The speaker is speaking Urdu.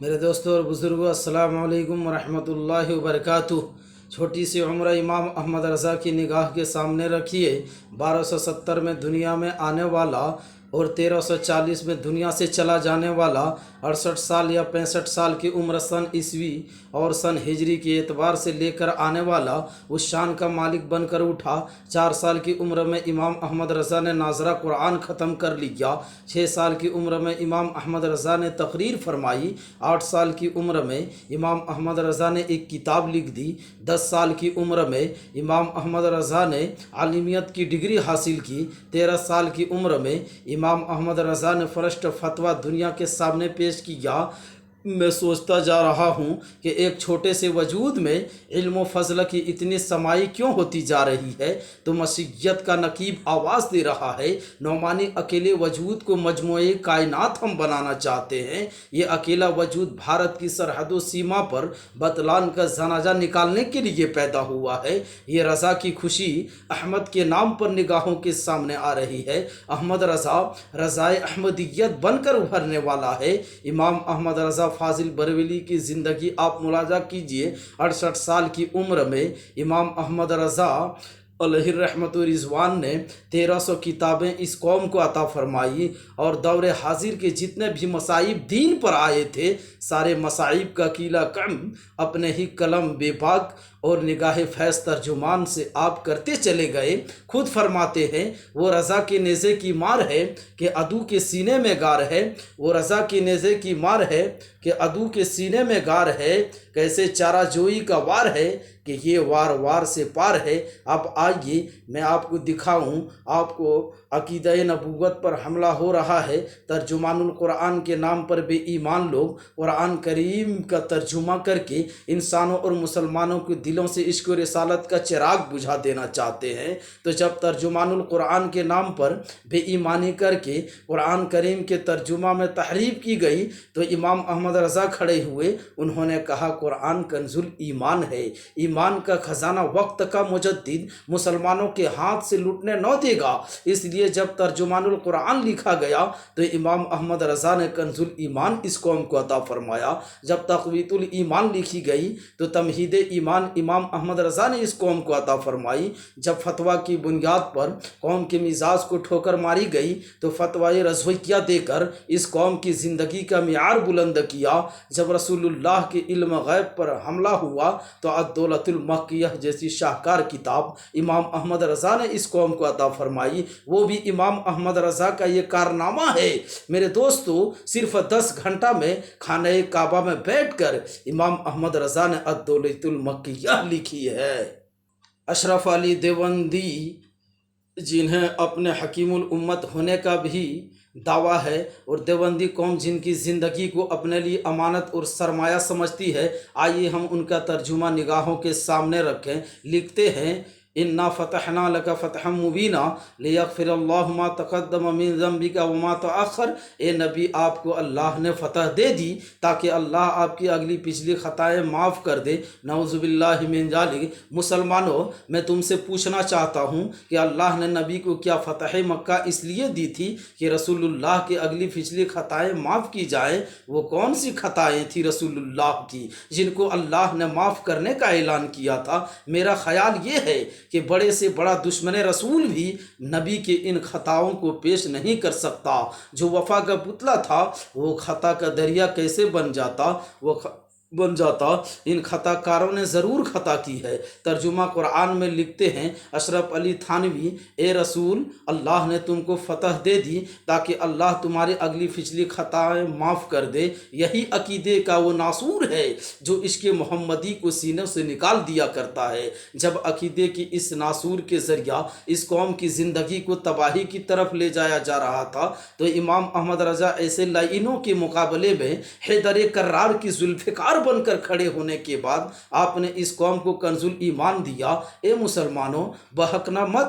میرے دوستوں اور بزرگوں، السلام علیکم ورحمۃ اللہ وبرکاتہ۔ چھوٹی سی عمر امام احمد رضا کی نگاہ کے سامنے رکھیے۔ 1270 میں دنیا میں آنے والا اور 1340 میں دنیا سے چلا جانے والا، 68 سال یا 65 سال کی عمر سن عیسوی اور سن ہجری کے اعتبار سے لے کر آنے والا اس شان کا مالک بن کر اٹھا۔ 4 سال کی عمر میں امام احمد رضا نے ناظرہ قرآن ختم کر لیا۔ 6 سال کی عمر میں امام احمد رضا نے تقریر فرمائی۔ 8 سال کی عمر میں امام احمد رضا نے ایک کتاب لکھ دی۔ 10 سال کی عمر میں امام احمد رضا نے عالمیت کی ڈگری حاصل کی۔ 13 سال کی عمر میں امام احمد رضا نے فرسٹ فتویٰ دنیا کے سامنے پیش کیا۔ میں سوچتا جا رہا ہوں کہ ایک چھوٹے سے وجود میں علم و فضل کی اتنی سمائی کیوں ہوتی جا رہی ہے، تو مسیحیت کا نقیب آواز دے رہا ہے۔ نعمانی اکیلے وجود کو مجموعے کائنات ہم بنانا چاہتے ہیں۔ یہ اکیلا وجود بھارت کی سرحد و سیما پر بتلان کا جنازہ نکالنے کے لیے پیدا ہوا ہے۔ یہ رضا کی خوشی احمد کے نام پر نگاہوں کے سامنے آ رہی ہے۔ احمد رضا رضائے احمدیت بن کر ابھرنے والا ہے۔ امام احمد رضا فاضل بریلوی کی زندگی آپ ملاحظہ کیجئے۔ 68 سال کی عمر میں امام احمد رضا علیہ الرحمت و رضوان نے 1300 کتابیں اس قوم کو عطا فرمائی، اور دور حاضر کے جتنے بھی مصائب دین پر آئے تھے، سارے مصائب کا کیلا کم اپنے ہی قلم بے باک اور نگاہ فیض ترجمان سے آپ کرتے چلے گئے۔ خود فرماتے ہیں، وہ رضا کے نیزے کی مار ہے کہ عدو کے سینے میں گار ہے۔ وہ رضا کے نیزے کی مار ہے کہ عدو کے سینے میں گار ہے۔ کیسے چارہ جوئی کا وار ہے کہ یہ وار وار سے پار ہے۔ اب آئیے میں آپ کو دکھاؤں، آپ کو عقیدہ نبوت پر حملہ ہو رہا ہے۔ ترجمان القرآن کے نام پر بے ایمان لوگ قرآن کریم کا ترجمہ کر کے انسانوں اور مسلمانوں کے دلوں سے عشق و رسالت کا چراغ بجھا دینا چاہتے ہیں۔ تو جب ترجمان القرآن کے نام پر بے ایمانی کر کے قرآن کریم کے ترجمہ میں تحریف کی گئی، تو امام احمد رضا کھڑے ہوئے۔ انہوں نے کہا، قرآن کنز ایمان ہے۔ ایمان کا خزانہ وقت کا مجدد مسلمانوں کے ہاتھ سے لٹنے نہ دے گا۔ اس لیے جب ترجمان القرآن لکھا گیا تو امام احمد رضا نے کنز ایمان اس قوم کو عطا فرمایا۔ جب تقویت الایمان لکھی گئی تو تمہید ایمان امام احمد رضا نے اس قوم کو عطا فرمائی۔ جب فتویٰ کی بنیاد پر قوم کے مزاج کو ٹھوکر ماری گئی تو فتوائے رضویہ دے کر اس قوم کی زندگی کا معیار بلند کیا۔ جب رسول اللہ کے علم غیب پر حملہ ہوا تو الدولۃ المکیہ جیسی شاہکار کتاب امام احمد رضا نے اس قوم کو عطا فرمائی۔ وہ بھی امام احمد رضا کا یہ کارنامہ ہے۔ میرے دوستو، صرف 10 گھنٹہ میں خانہ کعبہ میں بیٹھ کر امام احمد رضا نے الدولۃ المکیہ لکھی ہے۔ اشرف علی دیوبندی، جنہیں اپنے حکیم الامت ہونے کا بھی دعویٰ ہے، اور دیوبندی قوم جن کی زندگی کو اپنے لیے امانت اور سرمایہ سمجھتی ہے، آئیے ہم ان کا ترجمہ نگاہوں کے سامنے رکھیں۔ لکھتے ہیں، اِنَّا فَتَحْنَا لَكَ فَتْحًا مُبِينًا لِيَغْفِرَ اللَّهُ مَا تَقَدَّمَ مِن ذَنبِكَ وَمَا تَأَخَّرَ۔ اے نبی، آپ کو اللہ نے فتح دے دی تاکہ اللہ آپ کی اگلی پچھلی خطائیں معاف کر دے۔ نعوذ باللہ من ذالک۔ مسلمانوں، میں تم سے پوچھنا چاہتا ہوں کہ اللہ نے نبی کو کیا فتح مکہ اس لیے دی تھی کہ رسول اللہ کی اگلی پچھلی خطائیں معاف کی جائیں؟ وہ کون سی خطائیں تھی رسول اللہ کی جن کو اللہ نے معاف کرنے کا اعلان کیا تھا؟ میرا خیال یہ ہے کہ بڑے سے بڑا دشمن رسول بھی نبی کے ان خطاؤں کو پیش نہیں کر سکتا۔ جو وفا کا پتلا تھا وہ خطا کا دریا کیسے بن جاتا؟ ان خطا کاروں نے ضرور خطا کی ہے۔ ترجمہ قرآن میں لکھتے ہیں، اشرف علی تھانوی، اے رسول، اللہ نے تم کو فتح دے دی تاکہ اللہ تمہاری اگلی پچھلی خطائیں معاف کر دے۔ یہی عقیدے کا وہ ناصور ہے جو عشق محمدی کو سینوں سے نکال دیا کرتا ہے۔ جب عقیدے کی اس ناصور کے ذریعہ اس قوم کی زندگی کو تباہی کی طرف لے جایا جا رہا تھا، تو امام احمد رضا ایسے لعینوں کے مقابلے میں حیدر کرار کی ذوالفقار بن کر کھڑے ہونے کے بعد آپ نے اس قوم کو کنز ایمان دیا۔ اے مسلمانوں، بہکنا مت،